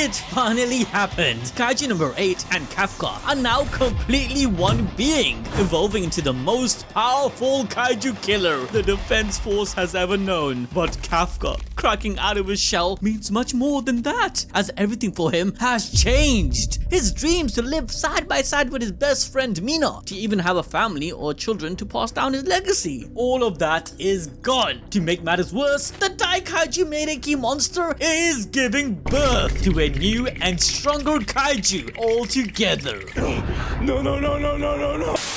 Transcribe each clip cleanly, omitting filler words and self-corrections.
It finally happened. Kaiju number 8 and Kafka are now completely one being, evolving into the most powerful kaiju killer the Defense Force has ever known. But Kafka cracking out of his shell means much more than that, as everything for him has changed. His dreams to live side by side with his best friend Mina, to even have a family or children to pass down his legacy, all of that is gone. To make matters worse, the Daikaiju Meireki monster is giving birth to a new and stronger kaiju altogether. No.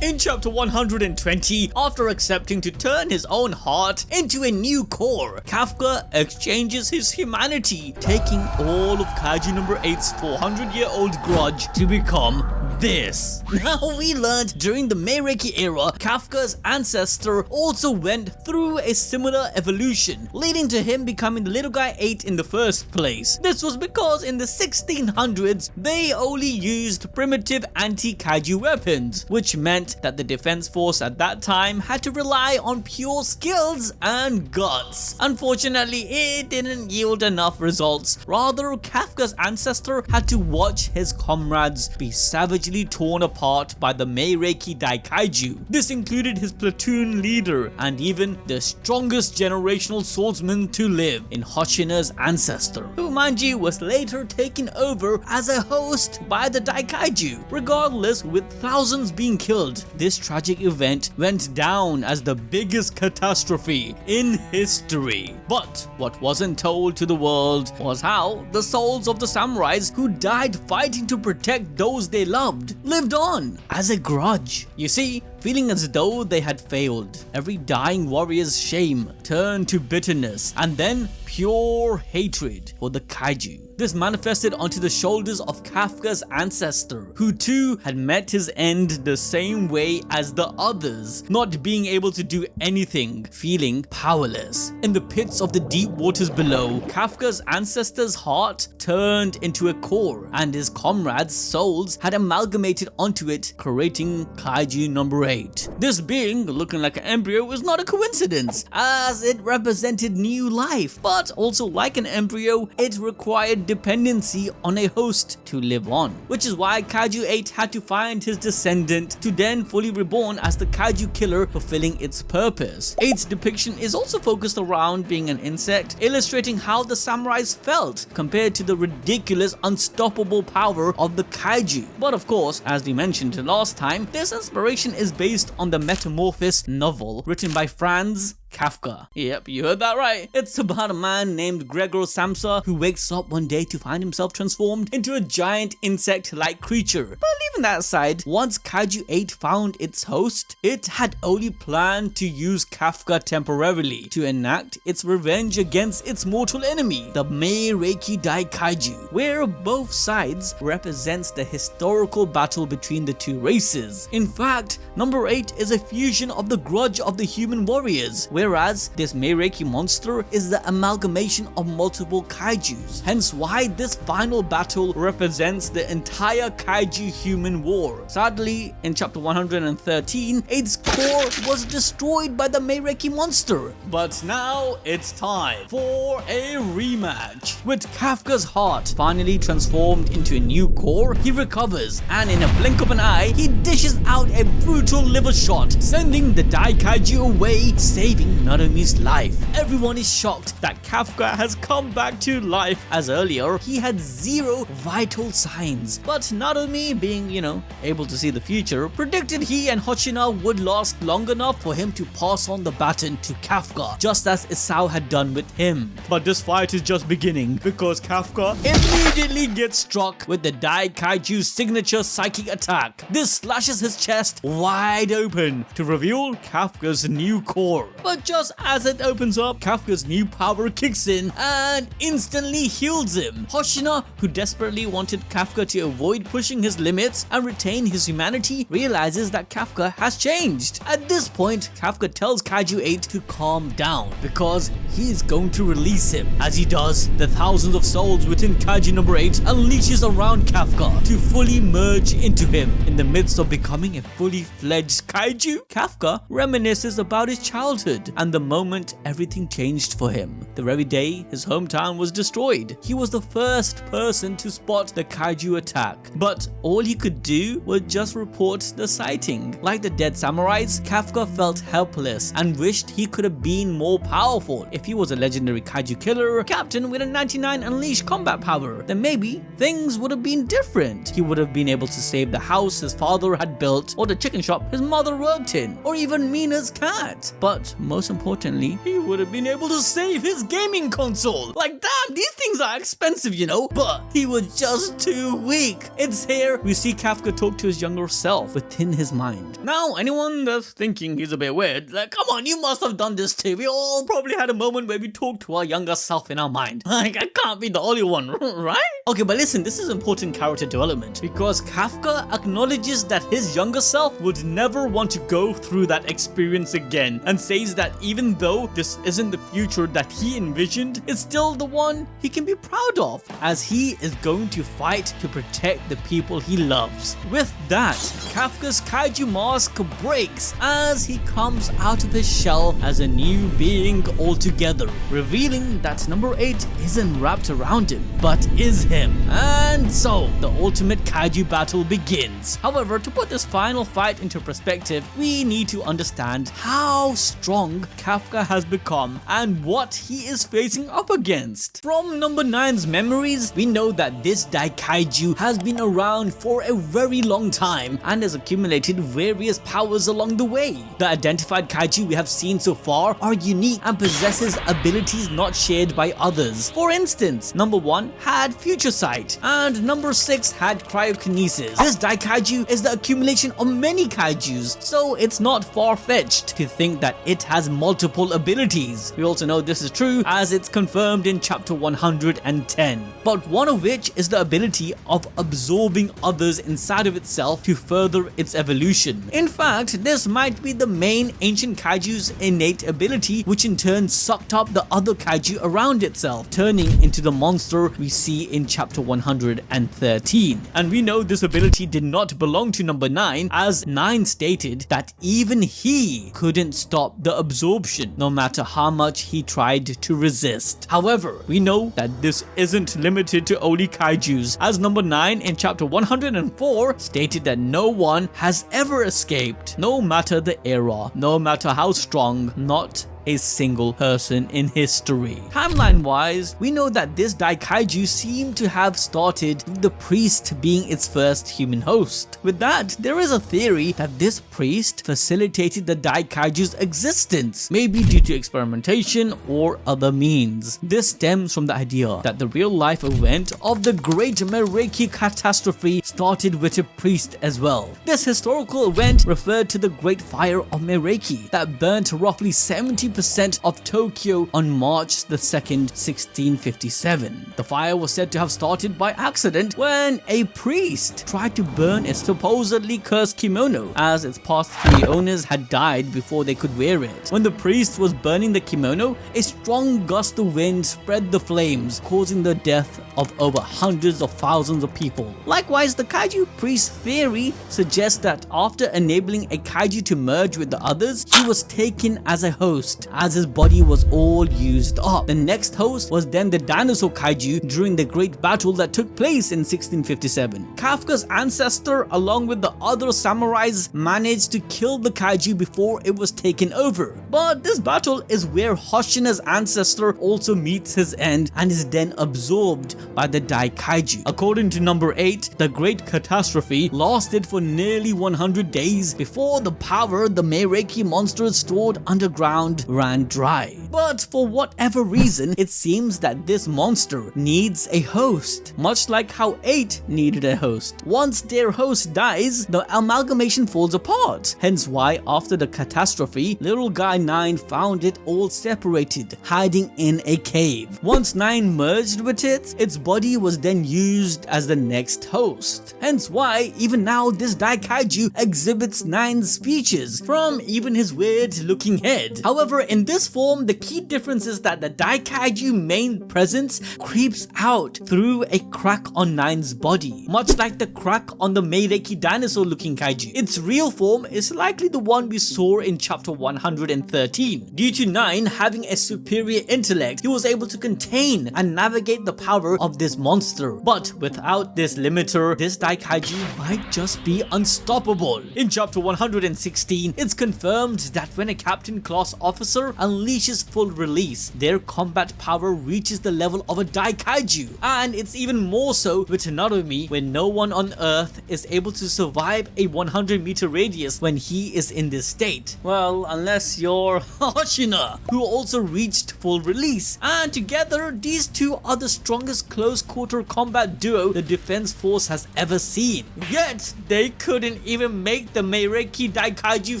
In chapter 120, after accepting to turn his own heart into a new core, Kafka exchanges his humanity, taking all of Kaiju number 8's 400-year-old grudge to become this. Now, we learned during the Meireki era, Kafka's ancestor also went through a similar evolution, leading to him becoming the little guy 8 in the first place. This was because in the 1600s, they only used primitive anti-kaiju weapons, which meant that the Defense Force at that time had to rely on pure skills and guts. Unfortunately, it didn't yield enough results. Rather, Kafka's ancestor had to watch his comrades be savagely torn apart by the Meireki Daikaiju. This included his platoon leader and even the strongest generational swordsman to live in Hoshina's ancestor, who, mind you, was later taken over as a host by the Daikaiju. Regardless, with thousands being killed, this tragic event went down as the biggest catastrophe in history. But what wasn't told to the world was how the souls of the samurais who died fighting to protect those they loved lived on as a grudge. You see, feeling as though they had failed, every dying warrior's shame turned to bitterness and then pure hatred for the kaiju. This manifested onto the shoulders of Kafka's ancestor, who too had met his end the same way as the others, not being able to do anything, feeling powerless. In the pits of the deep waters below, Kafka's ancestor's heart turned into a core, and his comrades' souls had amalgamated onto it, creating Kaiju number 8. This being, looking like an embryo, was not a coincidence, as it represented new life, but also like an embryo, it required dependency on a host to live on, which is why Kaiju 8 had to find his descendant to then fully reborn as the kaiju killer, fulfilling its purpose. 8's depiction is also focused around being an insect, illustrating how the samurais felt compared to the ridiculous unstoppable power of the kaiju. But of course, as we mentioned last time, this inspiration is based on the Metamorphosis novel written by Franz Kafka. Yep, you heard that right. It's about a man named Gregor Samsa who wakes up one day to find himself transformed into a giant insect-like creature. But leaving that aside, once Kaiju 8 found its host, it had only planned to use Kafka temporarily to enact its revenge against its mortal enemy, the Meireki Daikaiju, where both sides represents the historical battle between the two races. In fact, number 8 is a fusion of the grudge of the human warriors, whereas this Meireki monster is the amalgamation of multiple kaijus, hence why this final battle represents the entire kaiju human war. Sadly, in chapter 113, 8's core was destroyed by the Meireki monster, but now it's time for a rematch. With Kafka's heart finally transformed into a new core, he recovers, and in a blink of an eye, he dishes out a brutal liver shot, sending the Daikaiju away, saving Narumi's life. Everyone is shocked that Kafka has come back to life, as earlier he had zero vital signs. But Narumi, being, able to see the future, predicted he and Hoshina would last long enough for him to pass on the baton to Kafka, just as Isao had done with him. But this fight is just beginning, because Kafka immediately gets struck with the Daikaiju's signature psychic attack. This slashes his chest wide open to reveal Kafka's new core. But just as it opens up, Kafka's new power kicks in and instantly heals him. Hoshina, who desperately wanted Kafka to avoid pushing his limits and retain his humanity, realizes that Kafka has changed. At this point, Kafka tells Kaiju 8 to calm down because he is going to release him. As he does, the thousands of souls within Kaiju number 8 unleashes around Kafka to fully merge into him. In the midst of becoming a fully fledged kaiju, Kafka reminisces about his childhood, ended, and the moment everything changed for him. The very day his hometown was destroyed, he was the first person to spot the kaiju attack, but all he could do was just report the sighting. Like the dead samurais, Kafka felt helpless and wished he could have been more powerful. If he was a legendary kaiju killer captain with a 99 unleashed combat power, then maybe things would have been different. He would have been able to save the house his father had built, or the chicken shop his mother worked in, or even Mina's cat. But most importantly, he would have been able to save his gaming console. Like, damn, these things are expensive, you know, but he was just too weak. It's here we see Kafka talk to his younger self within his mind. Now, anyone that's thinking he's a bit weird, like, come on, you must have done this too. We all probably had a moment where we talked to our younger self in our mind. Like, I can't be the only one, right? Okay, but listen, this is important character development, because Kafka acknowledges that his younger self would never want to go through that experience again, and says that even though this isn't the future that he envisioned, it's still the one he can be proud of, as he is going to fight to protect the people he loves. With that, Kafka's kaiju mask breaks as he comes out of his shell as a new being altogether, revealing that number 8 isn't wrapped around him, but is him. And so, the ultimate kaiju battle begins. However, to put this final fight into perspective, we need to understand how strong Kafka has become and what he is facing up against. From number 9's memories, we know that this Daikaiju has been around for a very long time and has accumulated various powers along the way. The identified kaiju we have seen so far are unique and possesses abilities not shared by others. For instance, number 1 had Future Sight and number 6 had Cryokinesis. This Daikaiju is the accumulation of many kaijus, so it's not far-fetched to think that it has multiple abilities. We also know this is true as it's confirmed in chapter 110, but one of which is the ability of absorbing others inside of itself to further its evolution. In fact, this might be the main ancient kaiju's innate ability, which in turn sucked up the other kaiju around itself, turning into the monster we see in chapter 113. And we know this ability did not belong to number 9, as 9 stated that even he couldn't stop the absorption, no matter how much he tried to resist. However, we know that this isn't limited to only kaijus, as number 9 in chapter 104 stated that no one has ever escaped, no matter the era, no matter how strong, not a single person in history. Timeline wise, we know that this Daikaiju seemed to have started with the priest being its first human host. With that, there is a theory that this priest facilitated the Daikaiju's existence, maybe due to experimentation or other means. This stems from the idea that the real life event of the Great Meireki catastrophe started with a priest as well. This historical event referred to the Great Fire of Meireki that burnt roughly 70% of Tokyo on March the 2nd, 1657. The fire was said to have started by accident when a priest tried to burn its supposedly cursed kimono, as its past 3 owners had died before they could wear it. When the priest was burning the kimono, a strong gust of wind spread the flames, causing the death of over hundreds of thousands of people. Likewise, the kaiju priest theory suggests that after enabling a kaiju to merge with the others, he was taken as a host, as his body was all used up. The next host was then the dinosaur kaiju during the great battle that took place in 1657. Kafka's ancestor, along with the other samurais, managed to kill the kaiju before it was taken over. But this battle is where Hoshina's ancestor also meets his end and is then absorbed by the Daikaiju. According to number 8, the great catastrophe lasted for nearly 100 days before the power the Meireki monsters stored underground ran dry. But for whatever reason, it seems that this monster needs a host, much like how 8 needed a host. Once their host dies, the amalgamation falls apart. Hence why after the catastrophe, little guy 9 found it all separated, hiding in a cave. Once 9 merged with it, its body was then used as the next host. Hence why even now this Daikaiju exhibits 9's features, from even his weird looking head. However, in this form, the key difference is that the Daikaiju main presence creeps out through a crack on Nine's body, much like the crack on the Meireki dinosaur looking kaiju. Its real form is likely the one we saw in chapter 113. Due to Nine having a superior intellect, he was able to contain and navigate the power of this monster. But without this limiter, this Daikaiju might just be unstoppable. In chapter 116, it's confirmed that when a captain class officer unleashes full release, their combat power reaches the level of a Daikaiju. And it's even more so with Narume, when no one on Earth is able to survive a 100-meter radius when he is in this state. Well, unless you're Hoshina, who also reached full release. And together, these two are the strongest close-quarter combat duo the Defense Force has ever seen. Yet, they couldn't even make the Meireki Daikaiju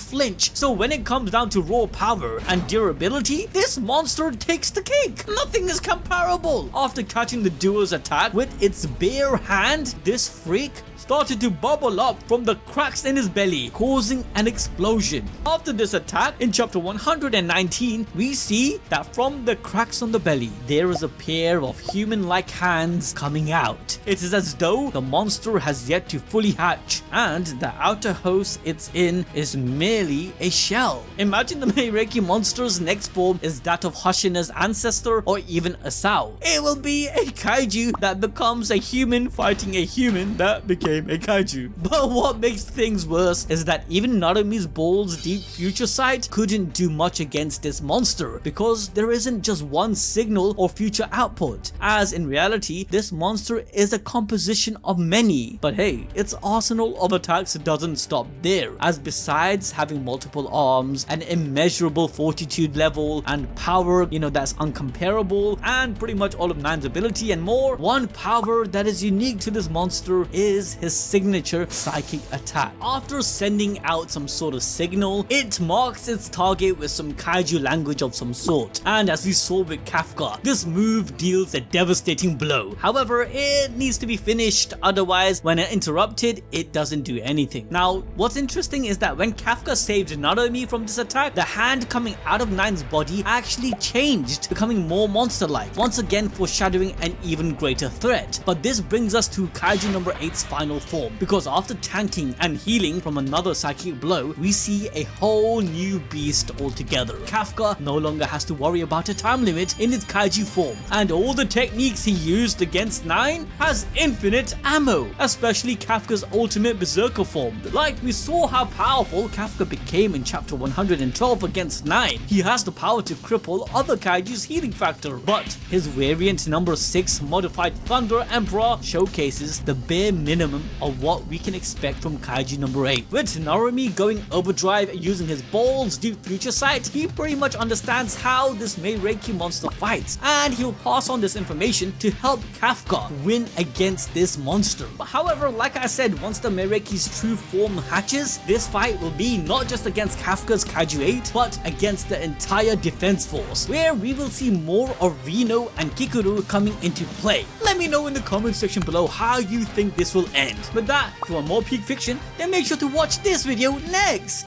flinch. So when it comes down to raw power and durability, this monster takes the cake. Nothing is comparable. After catching the duo's attack with its bare hand, this freak started to bubble up from the cracks in his belly, causing an explosion. After this attack, in chapter 119, we see that from the cracks on the belly, there is a pair of human-like hands coming out. It is as though the monster has yet to fully hatch, and the outer host it's in is merely a shell. Imagine the Meireki monster's next form is that of Hoshina's ancestor or even Asao. It will be a kaiju that becomes a human fighting a human that became a kaiju. But what makes things worse is that even Narume's Ball's deep future sight couldn't do much against this monster, because there isn't just one signal or future output, as in reality this monster is a composition of many. But hey, its arsenal of attacks doesn't stop there, as besides having multiple arms, an immeasurable fortitude level and power, that's uncomparable, and pretty much all of Nine's ability and more, one power that is unique to this monster is his signature psychic attack. After sending out some sort of signal, it marks its target with some kaiju language of some sort, and as we saw with Kafka, this move deals a devastating blow. However, it needs to be finished, otherwise when interrupted, it doesn't do anything. Now, what's interesting is that when Kafka saved Narume from this attack, the hand coming out of Nine's body actually changed, becoming more monster-like, once again foreshadowing an even greater threat. But this brings us to kaiju number 8's final form, because after tanking and healing from another psychic blow, we see a whole new beast altogether. Kafka no longer has to worry about a time limit in its kaiju form, and all the techniques he used against Nine has infinite ammo, especially Kafka's ultimate berserker form. Like we saw how powerful Kafka became in chapter 112 against Nine, he has the power to cripple other kaiju's healing factor, but his variant number 6 modified Thunder Emperor showcases the bare minimum of what we can expect from kaiju number 8. With Narume going overdrive using his Ball's deep future sight, he pretty much understands how this Meireki monster fights, and he'll pass on this information to help Kafka win against this monster. However, like I said, once the Meireki's true form hatches, this fight will be not just against Kafka's Kaiju 8, but against the entire Defense Force, where we will see more of Reno and Kikuru coming into play. Let me know in the comment section below how you think this will end. With that, if you want more Peak Fiction, then make sure to watch this video next!